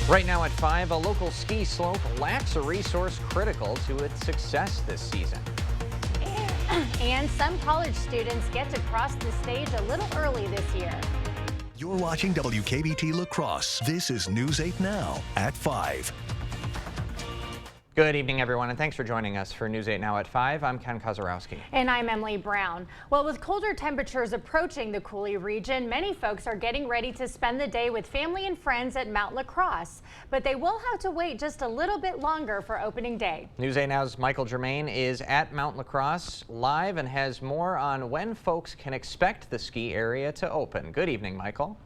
Right now at 5, a local ski slope lacks a resource critical to its success this season. And some college students get to cross the stage a little early this year. You're watching WKBT La Crosse. This is News 8 Now at 5. Good evening, everyone, and thanks for joining us for News 8 Now at 5. I'm Ken Kozarowski. And I'm Emily Brown. Well, with colder temperatures approaching the Coulee region, many folks are getting ready to spend the day with family and friends at Mount La Crosse. But they will have to wait just a little bit longer for opening day. News 8 Now's Michael Germain is at Mount La Crosse live and has more on when folks can expect the ski area to open. Good evening, Michael.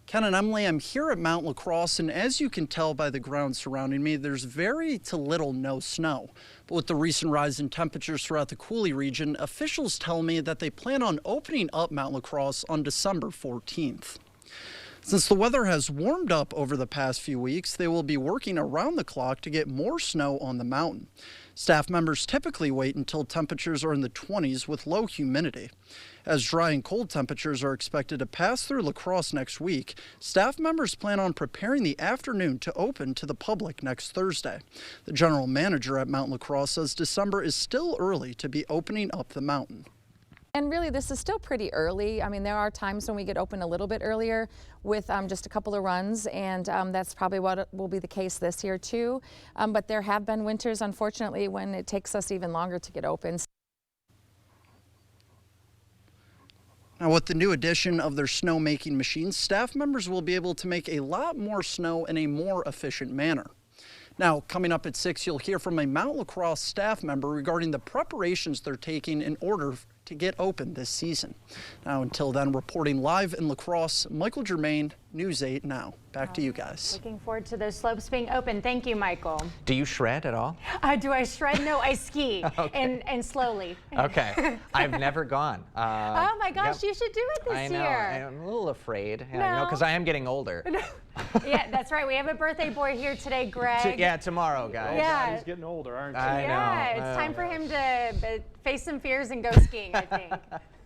Ken and Emily, I'm here at Mount La Crosse, and as you can tell by the ground surrounding me, there's very to little no snow. But with the recent rise in temperatures throughout the Coulee region, officials tell me that they plan on opening up Mount La Crosse on December 14th. Since the weather has warmed up over the past few weeks, they will be working around the clock to get more snow on the mountain. Staff members typically wait until temperatures are in the 20s with low humidity. As dry and cold temperatures are expected to pass through La Crosse next week, staff members plan on preparing the afternoon to open to the public next Thursday. The general manager at Mount La Crosse says December is still early to be opening up the mountain. And really, this is still pretty early. I mean, there are times when we get open a little bit earlier with just a couple of runs, and that's probably what will be the case this year too. But there have been winters, unfortunately, when it takes us even longer to get open. Now, with the new addition of their snowmaking machines, staff members will be able to make a lot more snow in a more efficient manner. Now, coming up at 6, you'll hear from a Mount La Crosse staff member regarding the preparations they're taking in order to get open this season. Now, until then, reporting live in La Crosse, Michael Germain, News 8 Now. Back to you guys. Looking forward to those slopes being open. Thank you, Michael. Do you shred at all? Do I shred? No, I ski and slowly. Okay. I've never gone. Oh my gosh, Yep. you should do it this I know. year. I'm a little afraid, No. because I am getting older. Yeah, that's right. We have a birthday boy here today, Greg. Yeah, tomorrow, guys. Yeah. He's getting older, aren't you? I know. Yeah, it's time for him to face some fears and go skiing, I think.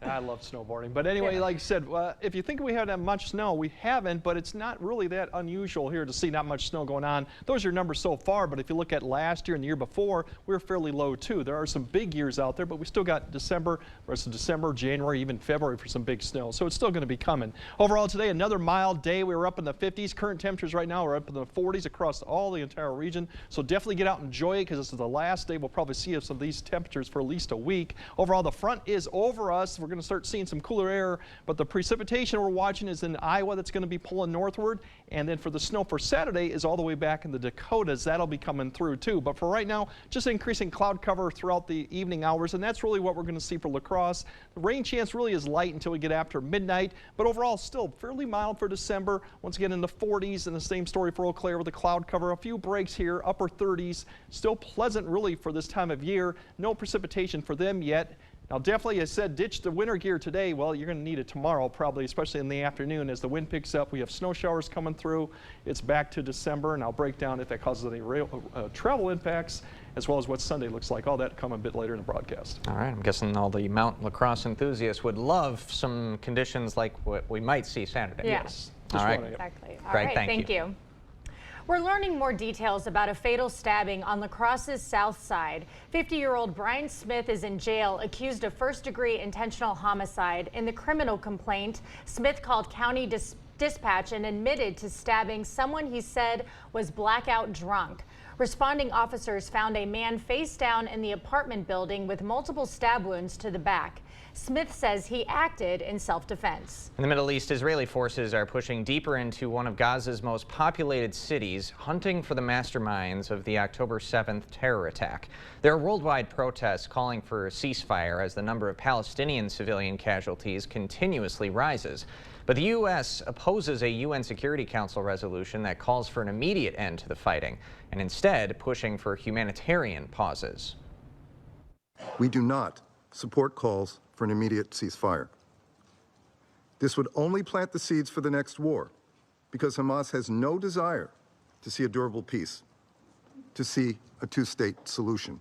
I love snowboarding. But anyway, like I said, if you think we haven't had much snow, we haven't, but it's not really that unusual here to see not much snow going on. Those are numbers so far, but if you look at last year and the year before, we were fairly low too. There are some big years out there, but we still got December, rest of December, January, even February for some big snow. So it's still going to be coming. Overall today, another mild day. We were up in the 50s. Current temperatures right now are up in the 40s across all the entire region. So definitely get out and enjoy it because this is the last day we'll probably see some of these temperatures for at least a week. Overall, the front is over us. We're going to start seeing some cooler air, but the precipitation we're watching is in Iowa that's going to be pulling northward, and then for the snow for Saturday is all the way back in the Dakotas. That'll be coming through too, but for right now, just increasing cloud cover throughout the evening hours, and that's really what we're going to see for La Crosse. The rain chance really is light until we get after midnight, but overall still fairly mild for December. Once again in the 40s, and the same story for Eau Claire with the cloud cover. A few breaks here, upper 30s, still pleasant really for this time of year. No precipitation for them yet. Now, definitely, as I said, ditch the winter gear today. Well, you're going to need it tomorrow, probably, especially in the afternoon as the wind picks up. We have snow showers coming through. It's back to December, and I'll break down if that causes any travel impacts, as well as what Sunday looks like. All that come a bit later in the broadcast. All right, I'm guessing all the Mount La Crosse enthusiasts would love some conditions like what we might see Saturday. Yeah. Yes. All right. Exactly. All Greg, right, thank you. We're learning more details about a fatal stabbing on La Crosse's south side. 50-year-old Brian Smith is in jail, accused of first-degree intentional homicide. In the criminal complaint, Smith called county dispatch and admitted to stabbing someone he said was blackout drunk. Responding officers found a man face down in the apartment building with multiple stab wounds to the back. Smith says he acted in self-defense. In the Middle East, Israeli forces are pushing deeper into one of Gaza's most populated cities, hunting for the masterminds of the October 7th terror attack. There are worldwide protests calling for a ceasefire as the number of Palestinian civilian casualties continuously rises. But the U.S. opposes a UN Security Council resolution that calls for an immediate end to the fighting, and instead pushing for humanitarian pauses. We do not support calls for an immediate ceasefire. This would only plant the seeds for the next war, because Hamas has no desire to see a durable peace, to see a two-state solution.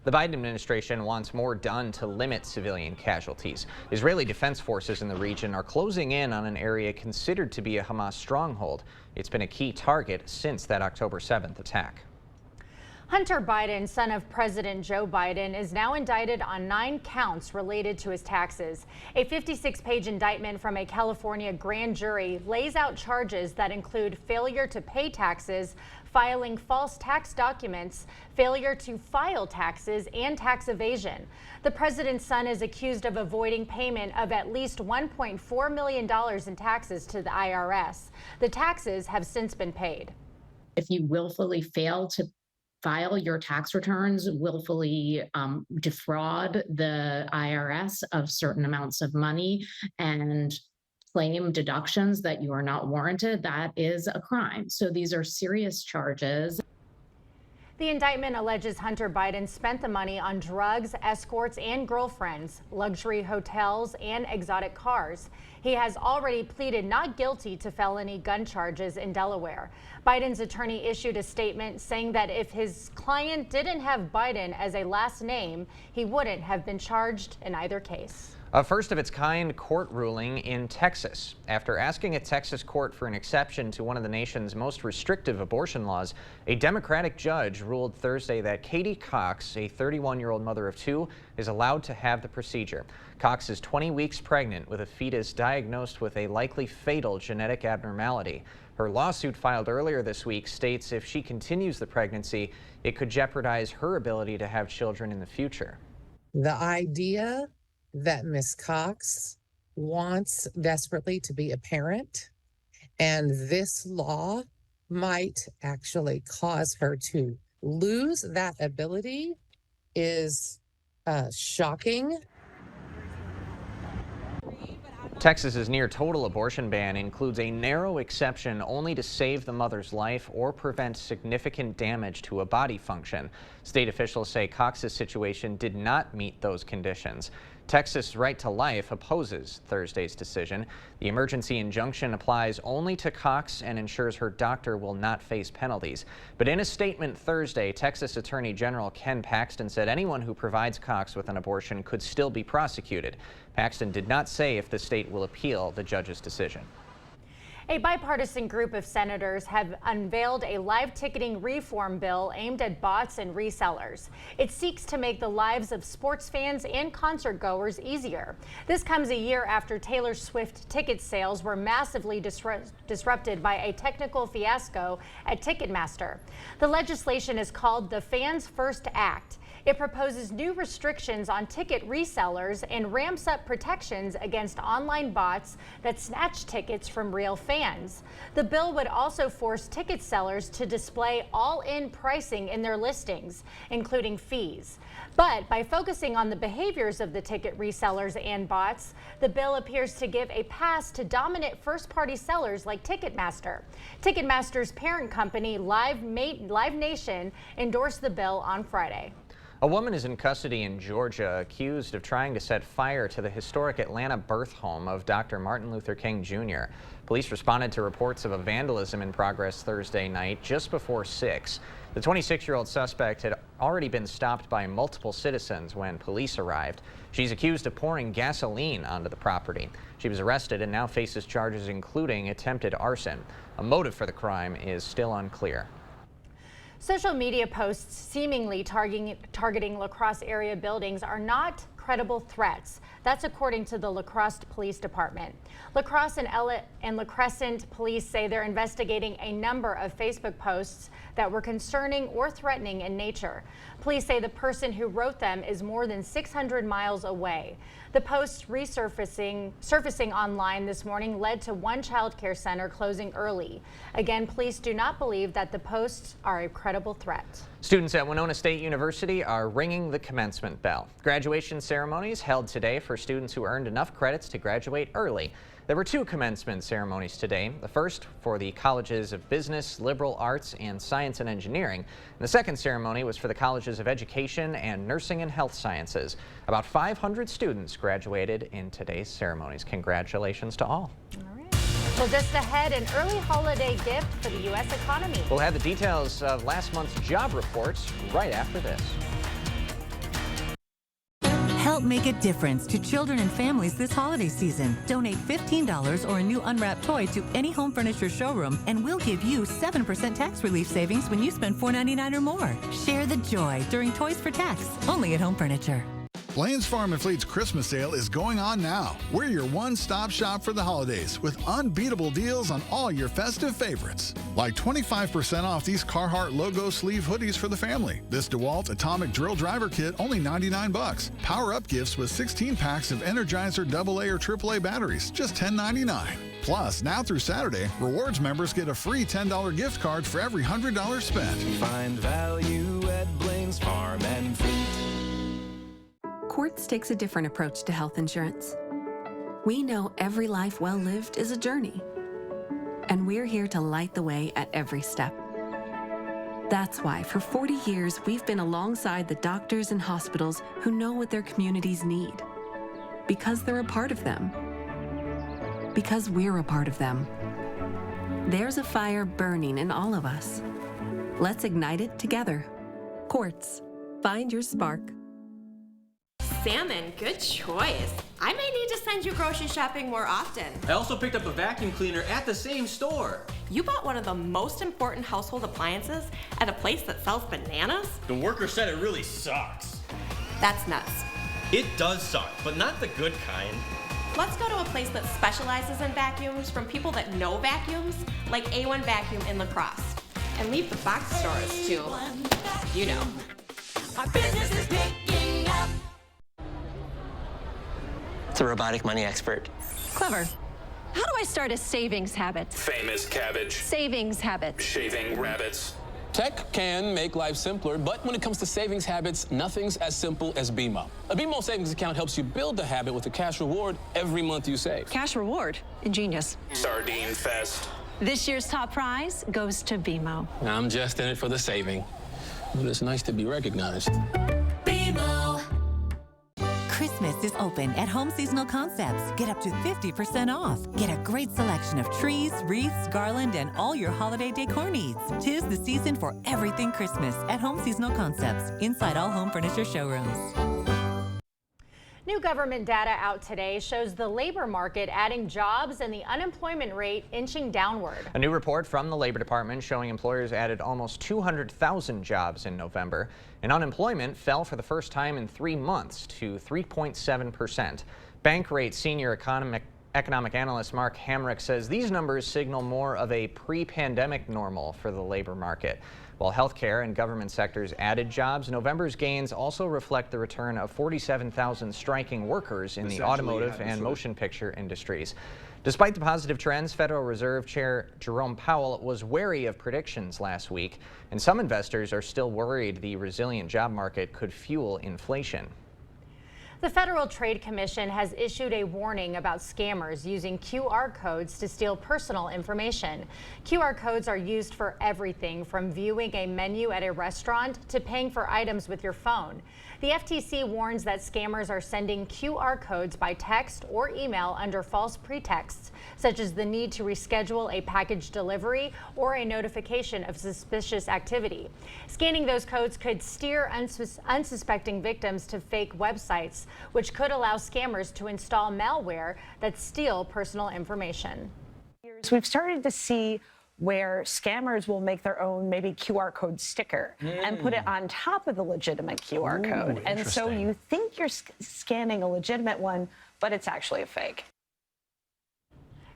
The Biden administration wants more done to limit civilian casualties. Israeli defense forces in the region are closing in on an area considered to be a Hamas stronghold. It's been a key target since that October 7th attack. Hunter Biden, son of President Joe Biden, is now indicted on 9 counts related to his taxes. A 56-page indictment from a California grand jury lays out charges that include failure to pay taxes, filing false tax documents, failure to file taxes, and tax evasion. The president's son is accused of avoiding payment of at least $1.4 million in taxes to the IRS. The taxes have since been paid. If you willfully fail to file your tax returns, willfully defraud the IRS of certain amounts of money, and claim deductions that you are not warranted, that is a crime. So these are serious charges. The indictment alleges Hunter Biden spent the money on drugs, escorts, and girlfriends, luxury hotels, and exotic cars. He has already pleaded not guilty to felony gun charges in Delaware. Biden's attorney issued a statement saying that if his client didn't have Biden as a last name, he wouldn't have been charged in either case. A first-of-its-kind court ruling in Texas. After asking a Texas court for an exception to one of the nation's most restrictive abortion laws, a Democratic judge ruled Thursday that Katie Cox, a 31-year-old mother of 2, is allowed to have the procedure. Cox is 20 weeks pregnant with a fetus diagnosed with a likely fatal genetic abnormality. Her lawsuit filed earlier this week states if she continues the pregnancy, it could jeopardize her ability to have children in the future. The idea that Ms. Cox wants desperately to be a parent, and this law might actually cause her to lose that ability, is shocking. Texas's near total abortion ban includes a narrow exception only to save the mother's life or prevent significant damage to a body function. State officials say Cox's situation did not meet those conditions. Texas Right to Life opposes Thursday's decision. The emergency injunction applies only to Cox and ensures her doctor will not face penalties. But in a statement Thursday, Texas Attorney General Ken Paxton said anyone who provides Cox with an abortion could still be prosecuted. Paxton did not say if the state will appeal the judge's decision. A bipartisan group of senators have unveiled a live ticketing reform bill aimed at bots and resellers. It seeks to make the lives of sports fans and concert goers easier. This comes a year after Taylor Swift ticket sales were massively disrupted by a technical fiasco at Ticketmaster. The legislation is called the Fans First Act. It proposes new restrictions on ticket resellers and ramps up protections against online bots that snatch tickets from real fans. The bill would also force ticket sellers to display all-in pricing in their listings, including fees. But by focusing on the behaviors of the ticket resellers and bots, the bill appears to give a pass to dominant first-party sellers like Ticketmaster. Ticketmaster's parent company, Live Nation, endorsed the bill on Friday. A woman is in custody in Georgia accused of trying to set fire to the historic Atlanta birth home of Dr. Martin Luther King Jr. Police responded to reports of a vandalism in progress Thursday night just before 6. The 26-year-old suspect had already been stopped by multiple citizens when police arrived. She's accused of pouring gasoline onto the property. She was arrested and now faces charges including attempted arson. A motive for the crime is still unclear. Social media posts seemingly targeting La Crosse area buildings are not credible threats. That's according to the La Crosse Police Department. La Crosse and La Crescent police say they're investigating a number of Facebook posts that were concerning or threatening in nature. Police say the person who wrote them is more than 600 miles away. The posts surfacing online this morning led to one child care center closing early. Again, police do not believe that the posts are a credible threat. Students at Winona State University are ringing the commencement bell. Graduation ceremonies held today for students who earned enough credits to graduate early. There were 2 commencement ceremonies today. The first for the colleges of Business, Liberal Arts, and Science and Engineering. And the second ceremony was for the colleges of Education and Nursing and Health Sciences. About 500 students graduated in today's ceremonies. Congratulations to all. All right. Well, just ahead, an early holiday gift for the U.S. economy. We'll have the details of last month's job reports right after this. Help make a difference to children and families this holiday season. Donate $15 or a new unwrapped toy to any home furniture showroom, and we'll give you 7% tax relief savings when you spend $4.99 or more. Share the joy during Toys for Tax, only at Home Furniture. Blain's Farm and Fleet's Christmas sale is going on now. We're your one-stop shop for the holidays with unbeatable deals on all your festive favorites. Like 25% off these Carhartt logo sleeve hoodies for the family. This DeWalt Atomic Drill Driver Kit, only $99. Power-up gifts with 16 packs of Energizer AA or AAA batteries, just $10.99. Plus, now through Saturday, Rewards members get a free $10 gift card for every $100 spent. Find value at Blain's Farm and Fleet. Quartz takes a different approach to health insurance. We know every life well lived is a journey, and we're here to light the way at every step. That's why for 40 years, we've been alongside the doctors and hospitals who know what their communities need. Because they're a part of them. Because we're a part of them. There's a fire burning in all of us. Let's ignite it together. Quartz. Find your spark. Salmon, good choice. I may need to send you grocery shopping more often. I also picked up a vacuum cleaner at the same store. You bought one of the most important household appliances at a place that sells bananas? The worker said it really sucks. That's nuts. It does suck, but not the good kind. Let's go to a place that specializes in vacuums from people that know vacuums, like A1 Vacuum in La Crosse. And leave the box stores to, you know. Our business is picking up. It's a robotic money expert. Clever. How do I start a savings habit? Famous cabbage. Savings habit. Shaving rabbits. Tech can make life simpler, but when it comes to savings habits, nothing's as simple as BMO. A BMO savings account helps you build the habit with a cash reward every month you save. Cash reward? Ingenious. Sardine Fest. This year's top prize goes to BMO. I'm just in it for the saving, but it's nice to be recognized. BMO. Christmas is open at Home Seasonal Concepts. Get up to 50% off. Get a great selection of trees, wreaths, garland, and all your holiday decor needs. 'Tis the season for everything Christmas at Home Seasonal Concepts, inside all home furniture showrooms. New government data out today shows the labor market adding jobs and the unemployment rate inching downward. A new report from the Labor Department showing employers added almost 200,000 jobs in November, and unemployment fell for the first time in 3 months to 3.7%. Bankrate senior economic analyst Mark Hamrick says these numbers signal more of a pre-pandemic normal for the labor market. While healthcare and government sectors added jobs, November's gains also reflect the return of 47,000 striking workers in the automotive and motion picture industries. Despite the positive trends, Federal Reserve Chair Jerome Powell was wary of predictions last week, and some investors are still worried the resilient job market could fuel inflation. The Federal Trade Commission has issued a warning about scammers using QR codes to steal personal information. QR codes are used for everything from viewing a menu at a restaurant to paying for items with your phone. The FTC warns that scammers are sending QR codes by text or email under false pretexts, such as the need to reschedule a package delivery or a notification of suspicious activity. Scanning those codes could steer unsuspecting victims to fake websites, which could allow scammers to install malware that steal personal information. We've started to see where scammers will make their own maybe QR code sticker and put it on top of the legitimate QR code. And so you think you're scanning a legitimate one, but it's actually a fake.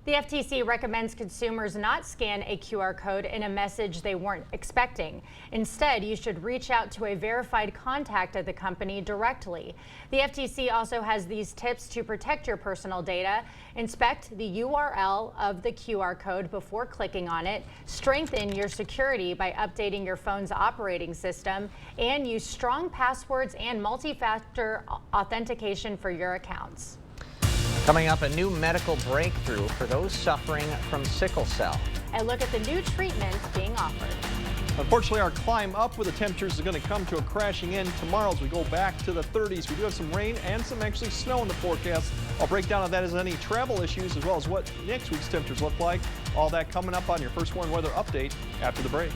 The FTC recommends consumers not scan a QR code in a message they weren't expecting. Instead, you should reach out to a verified contact at the company directly. The FTC also has these tips to protect your personal data. Inspect the URL of the QR code before clicking on it, strengthen your security by updating your phone's operating system, and use strong passwords and multi-factor authentication for your accounts. Coming up, a new medical breakthrough for those suffering from sickle cell. A look at the new treatment being offered. Unfortunately, our climb up with the temperatures is going to come to a crashing end tomorrow as we go back to the 30s. We do have some rain and some actually snow in the forecast. I'll break down if that has any travel issues as well as what next week's temperatures look like. All that coming up on your First Warn Weather Update after the break.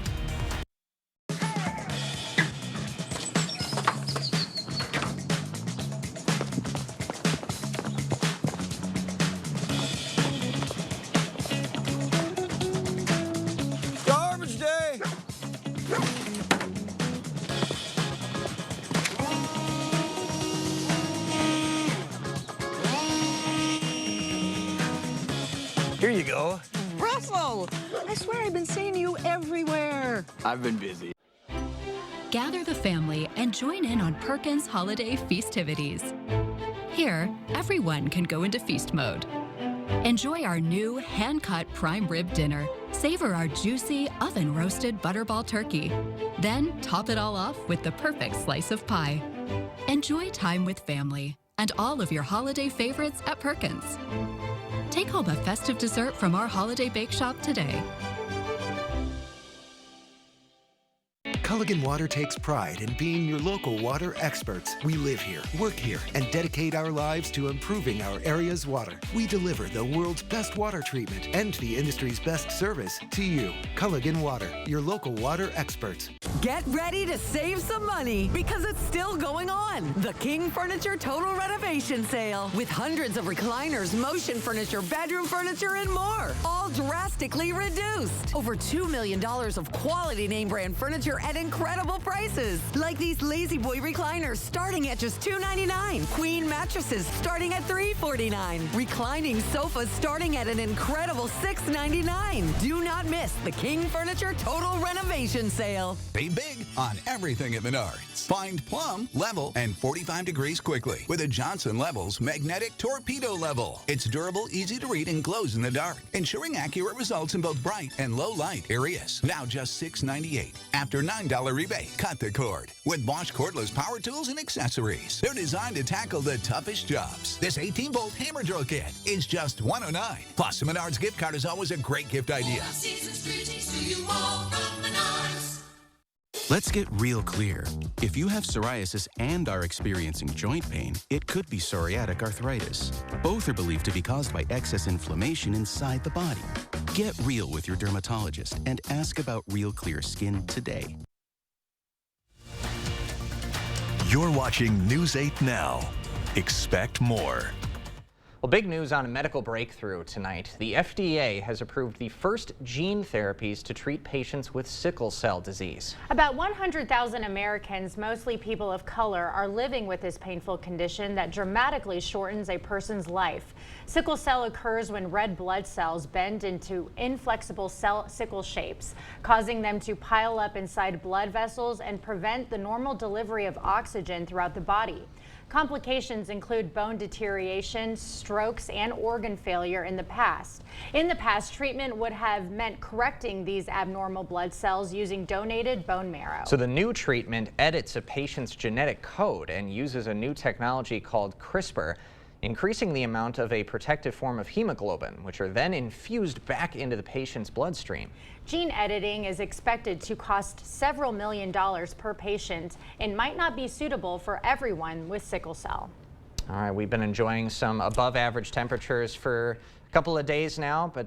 Here you go. Russell! I swear I've been seeing you everywhere. I've been busy. Gather the family and join in on Perkins holiday festivities. Here, everyone can go into feast mode. Enjoy our new hand-cut prime rib dinner. Savor our juicy, oven-roasted butterball turkey. Then top it all off with the perfect slice of pie. Enjoy time with family and all of your holiday favorites at Perkins. Take home a festive dessert from our holiday bake shop today. Culligan Water takes pride in being your local water experts. We live here, work here, and dedicate our lives to improving our area's water. We deliver the world's best water treatment and the industry's best service to you. Culligan Water, your local water experts. Get ready to save some money because it's still going on. The King Furniture Total Renovation Sale with hundreds of recliners, motion furniture, bedroom furniture, and more. All drastically reduced. Over $2 million of quality name brand furniture at incredible prices. Like these Lazy Boy recliners starting at just $2.99. Queen mattresses starting at $3.49. Reclining sofas starting at an incredible $6.99. Do not miss the King Furniture Total Renovation Sale. Save big on everything at Menards. Find plumb, level, and 45 degrees quickly with a Johnson Levels Magnetic Torpedo Level. It's durable, easy to read, and glows in the dark, ensuring accurate results in both bright and low light areas. Now just $6.98. After $9 rebate, cut the cord with Bosch cordless power tools and accessories. They're designed to tackle the toughest jobs. This 18-volt hammer drill kit is just $109. Plus, a Menards gift card is always a great gift idea. Let's get real clear. If you have psoriasis and are experiencing joint pain, it could be psoriatic arthritis. Both are believed to be caused by excess inflammation inside the body. Get real with your dermatologist and ask about Real Clear Skin today. You're watching News 8 Now. Expect more. Well, big news on a medical breakthrough tonight. The FDA has approved the first gene therapies to treat patients with sickle cell disease. About 100,000 Americans, mostly people of color, are living with this painful condition that dramatically shortens a person's life. Sickle cell occurs when red blood cells bend into inflexible sickle shapes, causing them to pile up inside blood vessels and prevent the normal delivery of oxygen throughout the body. Complications include bone deterioration, strokes, and organ failure in the past. In the past, treatment would have meant correcting these abnormal blood cells using donated bone marrow. So the new treatment edits a patient's genetic code and uses a new technology called CRISPR, increasing the amount of a protective form of hemoglobin, which are then infused back into the patient's bloodstream. Gene editing is expected to cost several $1 million per patient and might not be suitable for everyone with sickle cell. All right, we've been enjoying some above average temperatures for a couple of days now, but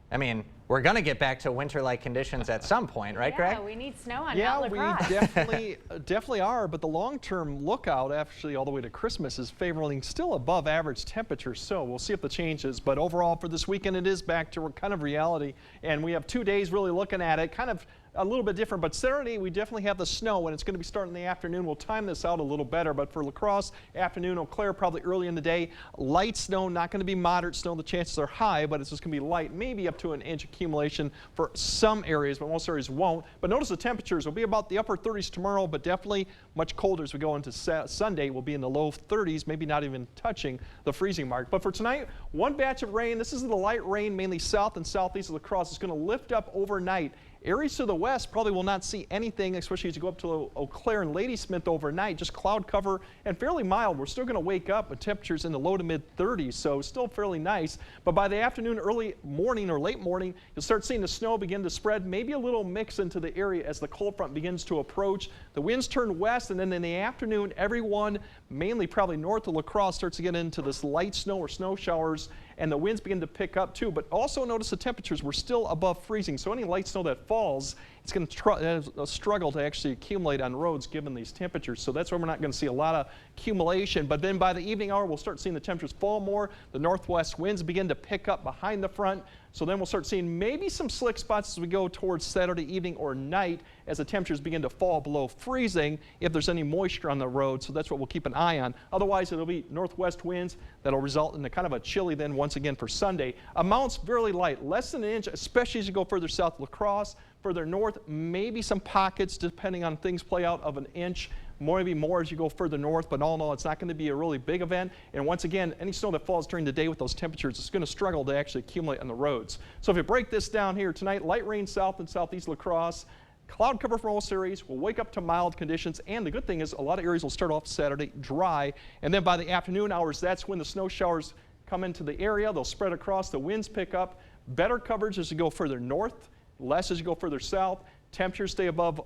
I mean, we're going to get back to winter-like conditions at some point, right, Greg? Yeah, we need snow on Yeah, Mount we LaCrosse. definitely are, but the long-term lookout, actually all the way to Christmas, is favoring still above average temperatures, so we'll see if the changes. But overall for this weekend, it is back to kind of reality, and we have 2 days really looking at it, kind of a little bit different, but Saturday we definitely have the snow, and it's going to be starting in the afternoon. We'll time this out a little better, but for La Crosse, afternoon, Eau Claire probably early in the day. Light snow, not going to be moderate snow. The chances are high, but it's just going to be light, maybe up to an inch accumulation for some areas, but most areas won't. But notice the temperatures will be about the upper 30s tomorrow, but definitely much colder as we go into Sunday. We'll be in the low 30s, maybe not even touching the freezing mark. But for tonight, one batch of rain. This is the light rain, mainly south and southeast of La Crosse. It's going to lift up overnight. Areas to the west probably will not see anything, especially as you go up to Eau Claire and Ladysmith overnight. Just cloud cover and fairly mild. We're still going to wake up with temperatures in the low to mid 30s, so still fairly nice. But by the afternoon, early morning or late morning, you'll start seeing the snow begin to spread, maybe a little mix into the area as the cold front begins to approach. The winds turn west, and then in the afternoon, everyone, mainly probably north of La Crosse, starts to get into this light snow or snow showers, and the winds begin to pick up too. But also notice the temperatures were still above freezing, so any light snow that falls it's going to struggle to actually accumulate on roads given these temperatures. So that's why we're not going to see a lot of accumulation. But then by the evening hour, we'll start seeing the temperatures fall more. The northwest winds begin to pick up behind the front. So then we'll start seeing maybe some slick spots as we go towards Saturday evening or night as the temperatures begin to fall below freezing if there's any moisture on the road. So that's what we'll keep an eye on. Otherwise, it'll be northwest winds that'll result in a kind of a chilly then once again for Sunday. Amounts fairly light, less than an inch, especially as you go further south, La Crosse. Further north, maybe some pockets depending on things play out of an inch. Maybe more as you go further north, but all in all, it's not going to be a really big event. And once again, any snow that falls during the day with those temperatures is going to struggle to actually accumulate on the roads. So if you break this down here tonight, light rain south and southeast La Crosse, cloud cover for most areas. We'll wake up to mild conditions, and the good thing is a lot of areas will start off Saturday dry, and then by the afternoon hours, that's when the snow showers come into the area. They'll spread across, the winds pick up, better coverage as you go further north, less as you go further south. Temperatures stay above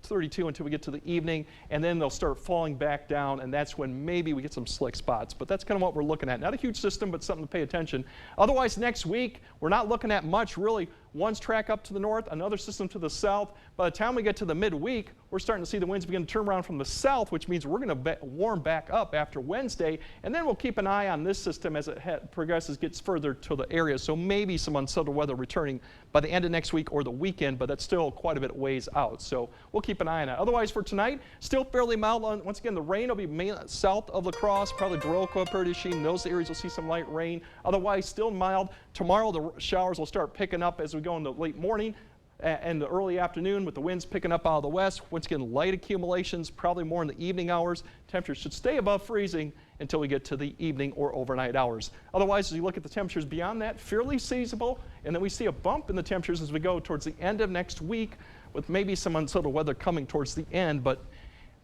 32 until we get to the evening, and then they'll start falling back down, and that's when maybe we get some slick spots. But that's kind of what we're looking at. Not a huge system, but something to pay attention. Otherwise, next week, we're not looking at much really. One's track up to the north, another system to the south. By the time we get to the midweek, we're starting to see the winds begin to turn around from the south, which means we're going to warm back up after Wednesday, and then we'll keep an eye on this system as it progresses, gets further to the area. So maybe some unsettled weather returning by the end of next week or the weekend, but that's still quite a bit ways out. So we'll keep an eye on it. Otherwise, for tonight, still fairly mild. Once again, the rain will be mainly south of La Crosse, probably Dorelco, Perdichin. Those areas will see some light rain. Otherwise, still mild. Tomorrow, the showers will start picking up as we go in the late morning and the early afternoon with the winds picking up out of the west. Once again, light accumulations, probably more in the evening hours. Temperatures should stay above freezing until we get to the evening or overnight hours. Otherwise, as you look at the temperatures beyond that, fairly seasonable. And then we see a bump in the temperatures as we go towards the end of next week with maybe some unsettled weather coming towards the end. But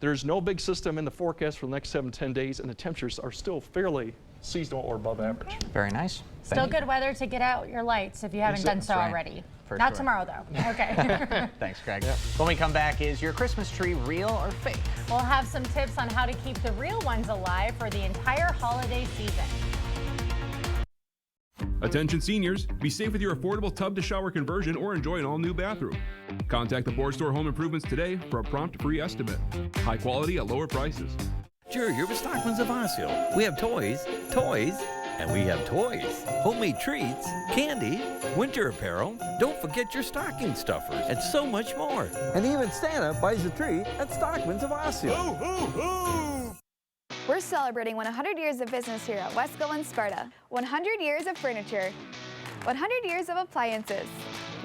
there's no big system in the forecast for the next 7-10 days, and the temperatures are still fairly seasonal or above average. Very nice. Still good weather to get out your lights if you haven't done so already. Not tomorrow, though. Okay. Thanks, Greg. Yeah. When we come back, is your Christmas tree real or fake? We'll have some tips on how to keep the real ones alive for the entire holiday season. Attention seniors, be safe with your affordable tub-to-shower conversion or enjoy an all-new bathroom. Contact the Board Store Home Improvements today for a prompt free estimate. High quality at lower prices. Sure, you're with Stockman's of Osseo. We have toys, and we have toys. Homemade treats, candy, winter apparel. Don't forget your stocking stuffers, and so much more. And even Santa buys a tree at Stockman's of Osseo. Hoo, hoo, hoo! We're celebrating 100 years of business here at Wesco and Sparta. 100 years of furniture, 100 years of appliances,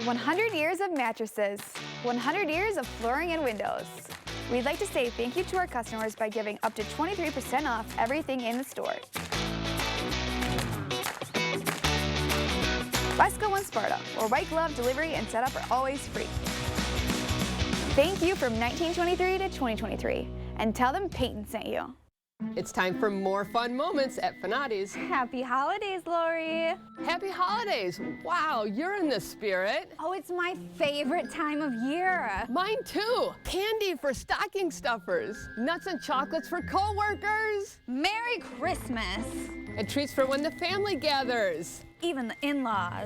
100 years of mattresses, 100 years of flooring and windows. We'd like to say thank you to our customers by giving up to 23% off everything in the store. Wesco and Sparta, where white glove delivery and setup are always free. Thank you from 1923 to 2023, and tell them Peyton sent you. It's time for more fun moments at Fanati's. Happy holidays, Lori. Happy holidays. Wow, you're in the spirit. Oh, it's my favorite time of year. Mine too. Candy for stocking stuffers. Nuts and chocolates for coworkers. Merry Christmas. And treats for when the family gathers. Even the in-laws.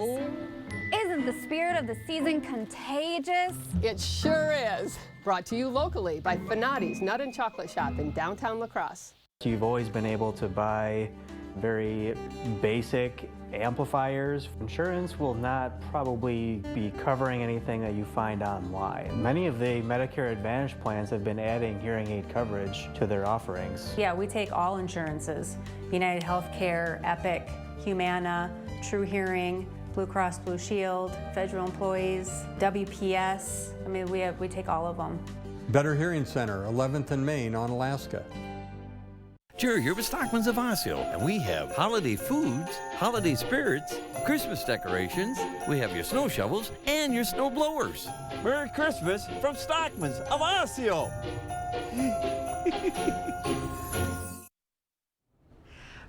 Isn't the spirit of the season contagious? It sure is. Brought to you locally by Fanati's Nut and Chocolate Shop in downtown La Crosse. You've always been able to buy very basic amplifiers. Insurance will not probably be covering anything that you find online. Many of the Medicare Advantage plans have been adding hearing aid coverage to their offerings. Yeah, we take all insurances. United Healthcare, Epic, Humana, True Hearing, Blue Cross Blue Shield, federal employees, WPS. I mean, we take all of them. Better Hearing Center, 11th and Main on Alaska. Sure, you're with Stockman's of Osseo, and we have holiday foods, holiday spirits, Christmas decorations, we have your snow shovels, and your snow blowers. Merry Christmas from Stockman's of Osseo.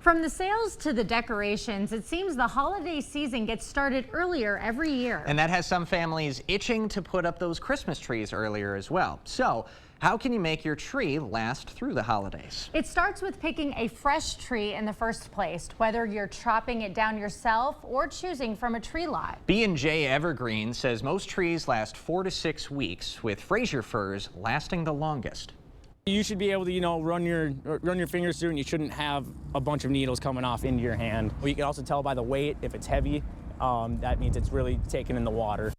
From the sales to the decorations, it seems the holiday season gets started earlier every year. And that has some families itching to put up those Christmas trees earlier as well. So how can you make your tree last through the holidays? It starts with picking a fresh tree in the first place, whether you're chopping it down yourself or choosing from a tree lot. B&J Evergreen says most trees last 4 to 6 weeks, with Fraser firs lasting the longest. You should be able to, run your fingers through, and you shouldn't have a bunch of needles coming off into your hand. You can also tell by the weight if it's heavy. That means it's really taken in the water.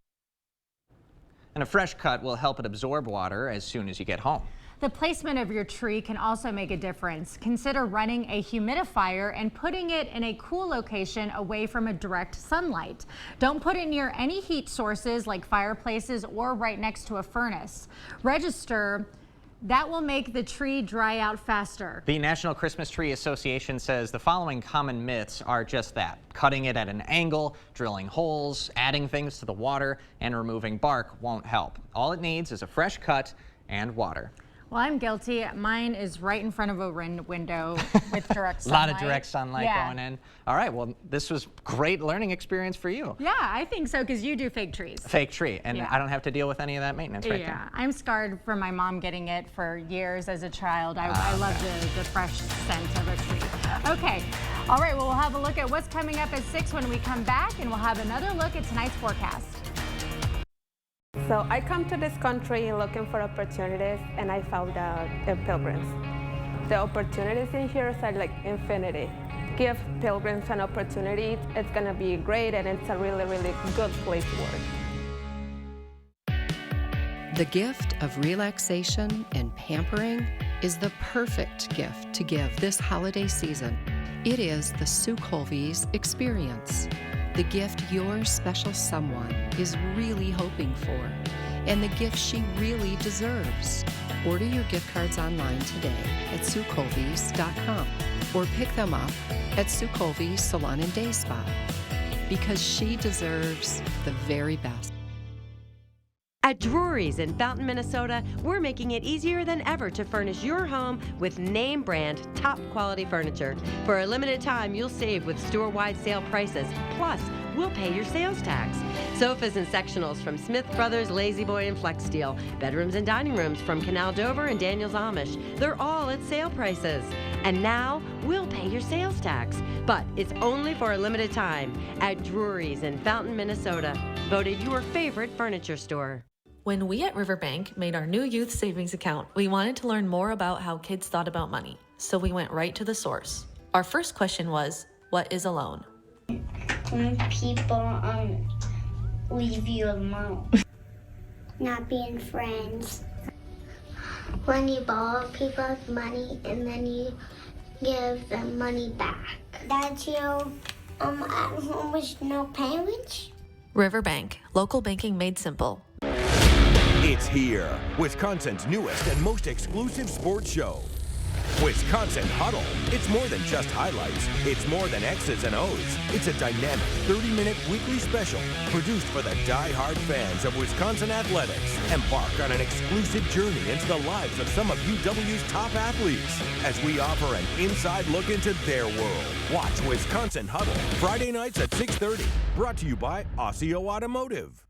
And a fresh cut will help it absorb water as soon as you get home. The placement of your tree can also make a difference. Consider running a humidifier and putting it in a cool location away from a direct sunlight. Don't put it near any heat sources like fireplaces or right next to a furnace. That will make the tree dry out faster. The National Christmas Tree Association says the following common myths are just that: cutting it at an angle, drilling holes, adding things to the water, and removing bark won't help. All it needs is a fresh cut and water. Well, I'm guilty. Mine is right in front of a window with direct sunlight. A lot of direct sunlight going in. All right, well, this was great learning experience for you. Yeah, I think so, because you do fake trees. Fake tree, and I don't have to deal with any of that maintenance right there. I'm scarred from my mom getting it for years as a child. I love the fresh scent of a tree. Okay, all right, well, we'll have a look at what's coming up at 6 when we come back, and we'll have another look at tonight's forecast. So I come to this country looking for opportunities, and I found out in Pilgrims. The opportunities in here are like infinity. Give Pilgrims an opportunity. It's gonna be great, and it's a really, really good place to work. The gift of relaxation and pampering is the perfect gift to give this holiday season. It is the Sue Colvey's experience. The gift your special someone is really hoping for, and the gift she really deserves. Order your gift cards online today at SueColveys.com or pick them up at Sue Colvey's Salon and Day Spa, because she deserves the very best. At Drury's in Fountain, Minnesota, we're making it easier than ever to furnish your home with name brand, top quality furniture. For a limited time, you'll save with store-wide sale prices. Plus, we'll pay your sales tax. Sofas and sectionals from Smith Brothers, Lazy Boy, and Flex Steel. Bedrooms and dining rooms from Canal Dover and Daniels Amish. They're all at sale prices. And now, we'll pay your sales tax. But it's only for a limited time at Drury's in Fountain, Minnesota. Voted your favorite furniture store. When we at Riverbank made our new youth savings account, we wanted to learn more about how kids thought about money. So we went right to the source. Our first question was, what is a loan? When people leave you alone. Not being friends. When you borrow people's money and then you give them money back. That you at home with no parents. Riverbank, local banking made simple. It's here, Wisconsin's newest and most exclusive sports show. Wisconsin Huddle. It's more than just highlights. It's more than X's and O's. It's a dynamic 30-minute weekly special produced for the die-hard fans of Wisconsin athletics. Embark on an exclusive journey into the lives of some of UW's top athletes as we offer an inside look into their world. Watch Wisconsin Huddle Friday nights at 6:30. Brought to you by Osseo Automotive.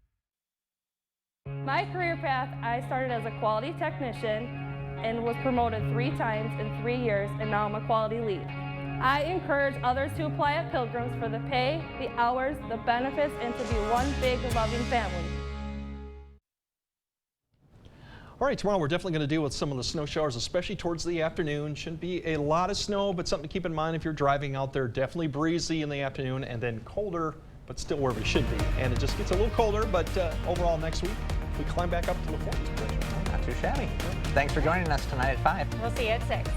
My career path, I started as a quality technician and was promoted 3 times in 3 years, and now I'm a quality lead. I encourage others to apply at Pilgrims for the pay, the hours, the benefits, and to be one big loving family. All right, tomorrow we're definitely going to deal with some of the snow showers, especially towards the afternoon. Shouldn't be a lot of snow, but something to keep in mind if you're driving out there. Definitely breezy in the afternoon and then colder, but still where we should be. And it just gets a little colder, but overall next week, we climb back up to the 40s. Not too shabby. Thanks for joining us tonight at 5. We'll see you at 6.